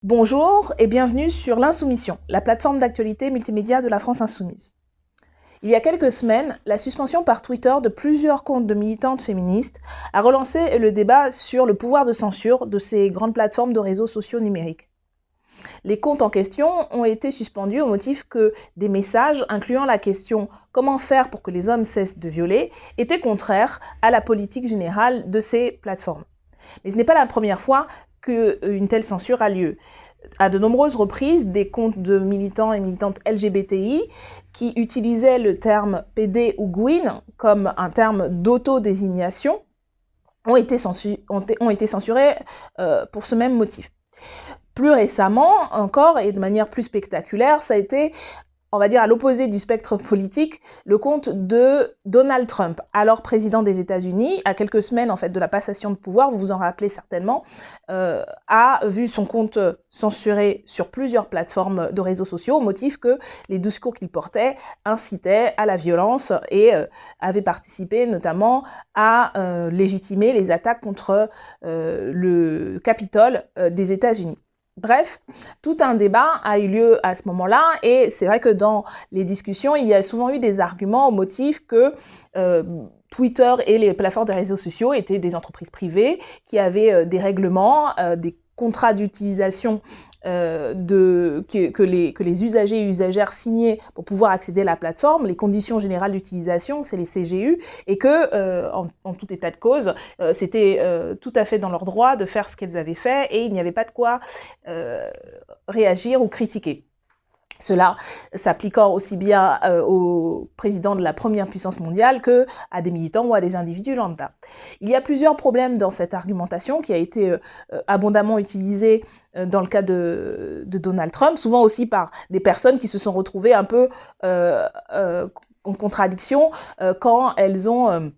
Bonjour et bienvenue sur l'Insoumission, la plateforme d'actualité multimédia de la France Insoumise. Il y a quelques semaines, la suspension par Twitter de plusieurs comptes de militantes féministes a relancé le débat sur le pouvoir de censure de ces grandes plateformes de réseaux sociaux numériques. Les comptes en question ont été suspendus au motif que des messages incluant la question « Comment faire pour que les hommes cessent de violer » étaient contraires à la politique générale de ces plateformes. Mais ce n'est pas la première fois qu'une telle censure a lieu. À de nombreuses reprises, des comptes de militants et militantes LGBTI qui utilisaient le terme PD ou Gwyn comme un terme d'autodésignation ont été censurés pour ce même motif. Plus récemment encore, et de manière plus spectaculaire, ça a été, on va dire, à l'opposé du spectre politique, le compte de Donald Trump, alors président des États-Unis, à quelques semaines en fait de la passation de pouvoir, vous vous en rappelez certainement, a vu son compte censuré sur plusieurs plateformes de réseaux sociaux au motif que les discours qu'il portait incitaient à la violence et avaient participé notamment à légitimer les attaques contre le Capitole des États-Unis. Bref, tout un débat a eu lieu à ce moment-là et c'est vrai que dans les discussions, il y a souvent eu des arguments au motif que Twitter et les plateformes de réseaux sociaux étaient des entreprises privées qui avaient des règlements, des contrats d'utilisation que les usagers et usagères signaient pour pouvoir accéder à la plateforme, les conditions générales d'utilisation, c'est les CGU, et que, en tout état de cause, c'était tout à fait dans leur droit de faire ce qu'elles avaient fait et il n'y avait pas de quoi réagir ou critiquer. Cela s'appliquant aussi bien au président de la première puissance mondiale qu'à des militants ou à des individus lambda. Il y a plusieurs problèmes dans cette argumentation qui a été abondamment utilisée dans le cas de Donald Trump, souvent aussi par des personnes qui se sont retrouvées un peu en contradiction quand elles ont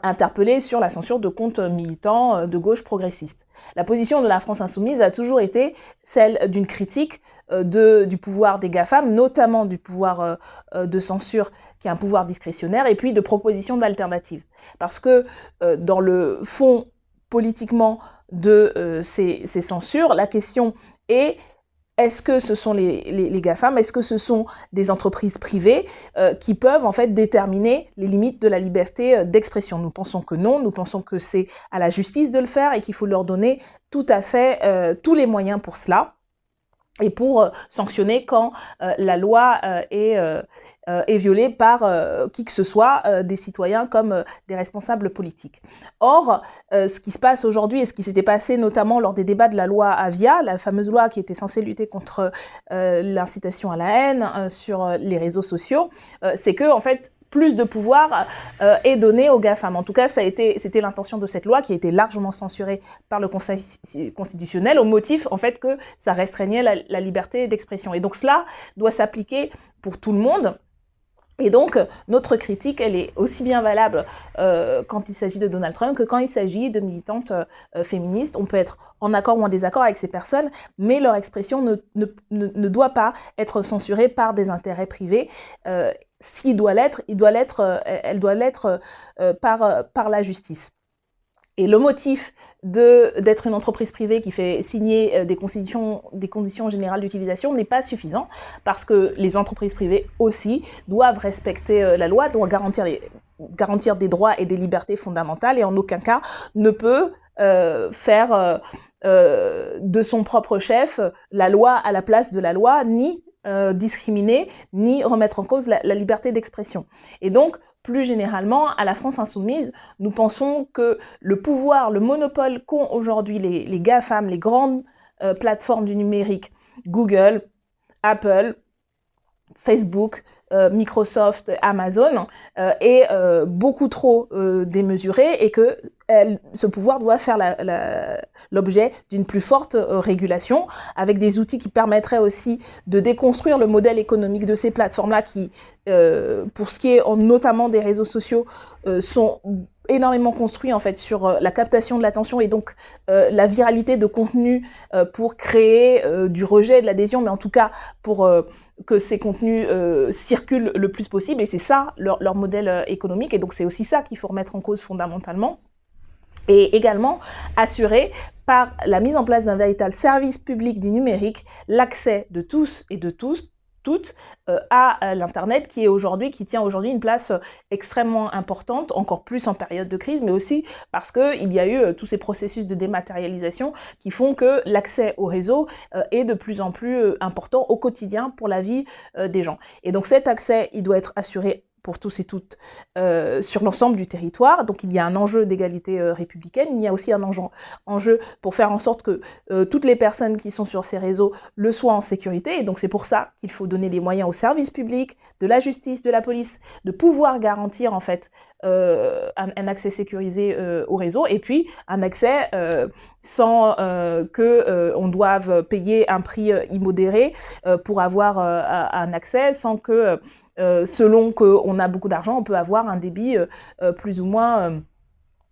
interpellé sur la censure de comptes militants de gauche progressiste. La position de la France Insoumise a toujours été celle d'une critique du pouvoir des GAFAM, notamment du pouvoir de censure qui est un pouvoir discrétionnaire, et puis de propositions d'alternatives. Parce que dans le fond, politiquement, de ces censures, la question est: est-ce que ce sont les GAFAM, est-ce que ce sont des entreprises privées qui peuvent en fait déterminer les limites de la liberté d'expression? Nous pensons que non, nous pensons que c'est à la justice de le faire et qu'il faut leur donner tout à fait tous les moyens pour cela et pour sanctionner quand la loi est violée par qui que ce soit, des citoyens comme des responsables politiques. Or, ce qui se passe aujourd'hui et ce qui s'était passé notamment lors des débats de la loi Avia, la fameuse loi qui était censée lutter contre l'incitation à la haine sur les réseaux sociaux, c'est que en fait, plus de pouvoir est donné aux GAFAM. En tout cas, c'était l'intention de cette loi qui a été largement censurée par le Conseil constitutionnel au motif en fait que ça restreignait la liberté d'expression. Et donc cela doit s'appliquer pour tout le monde. Et donc, notre critique, elle est aussi bien valable quand il s'agit de Donald Trump que quand il s'agit de militantes féministes. On peut être en accord ou en désaccord avec ces personnes, mais leur expression ne doit pas être censurée par des intérêts privés. S'il doit l'être, elle doit l'être par la justice. Et le motif d'être une entreprise privée qui fait signer des conditions générales d'utilisation n'est pas suffisant parce que les entreprises privées aussi doivent respecter la loi, doivent garantir des droits et des libertés fondamentales et en aucun cas ne peut faire de son propre chef la loi à la place de la loi, ni discriminer, ni remettre en cause la liberté d'expression. Et donc, plus généralement, à la France Insoumise, nous pensons que le pouvoir, le monopole qu'ont aujourd'hui les GAFAM, les grandes plateformes du numérique, Google, Apple, Facebook, Microsoft, Amazon, est beaucoup trop démesuré et que ce pouvoir doit faire l'objet d'une plus forte régulation, avec des outils qui permettraient aussi de déconstruire le modèle économique de ces plateformes-là qui, pour ce qui est notamment des réseaux sociaux, sont énormément construits en fait sur la captation de l'attention et donc la viralité de contenu pour créer du rejet, de l'adhésion, mais en tout cas pour que ces contenus circulent le plus possible, et c'est ça leur modèle économique, et donc c'est aussi ça qu'il faut remettre en cause fondamentalement. Et également assurer par la mise en place d'un véritable service public du numérique l'accès de tous et de toutes à l'Internet qui tient aujourd'hui une place extrêmement importante, encore plus en période de crise, mais aussi parce qu'il y a eu tous ces processus de dématérialisation qui font que l'accès au réseau est de plus en plus important au quotidien pour la vie des gens. Et donc cet accès, il doit être assuré pour tous et toutes sur l'ensemble du territoire. Donc il y a un enjeu d'égalité républicaine, il y a aussi un enjeu pour faire en sorte que toutes les personnes qui sont sur ces réseaux le soient en sécurité. Et donc c'est pour ça qu'il faut donner les moyens aux services publics, de la justice, de la police, de pouvoir garantir en fait un accès sécurisé au réseau, et puis un accès sans qu'on doive payer un prix immodéré pour avoir un accès, sans que selon qu'on a beaucoup d'argent, on peut avoir un débit plus ou moins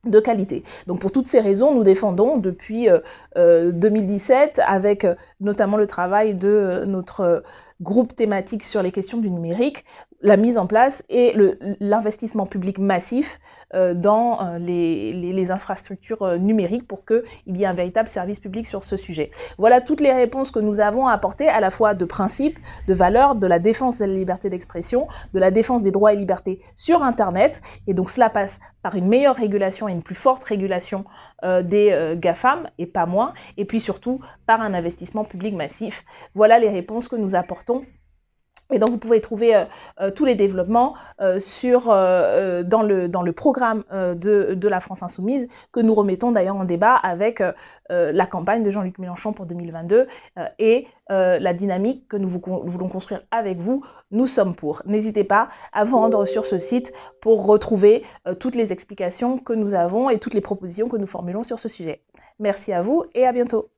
de qualité. Donc pour toutes ces raisons, nous défendons depuis 2017, avec notamment le travail de notre groupe thématique sur les questions du numérique, la mise en place et l'investissement public massif dans les infrastructures numériques pour qu'il y ait un véritable service public sur ce sujet. Voilà toutes les réponses que nous avons apportées, à la fois de principes, de valeurs, de la défense de la liberté d'expression, de la défense des droits et libertés sur Internet. Et donc cela passe par une meilleure régulation et une plus forte régulation des GAFAM, et pas moins, et puis surtout par un investissement public massif. Voilà les réponses que nous apportons. Et donc vous pouvez trouver tous les développements dans le programme de la France Insoumise, que nous remettons d'ailleurs en débat avec la campagne de Jean-Luc Mélenchon pour 2022 et la dynamique que nous voulons construire avec vous. Nous sommes pour. N'hésitez pas à vous rendre sur ce site pour retrouver toutes les explications que nous avons et toutes les propositions que nous formulons sur ce sujet. Merci à vous et à bientôt.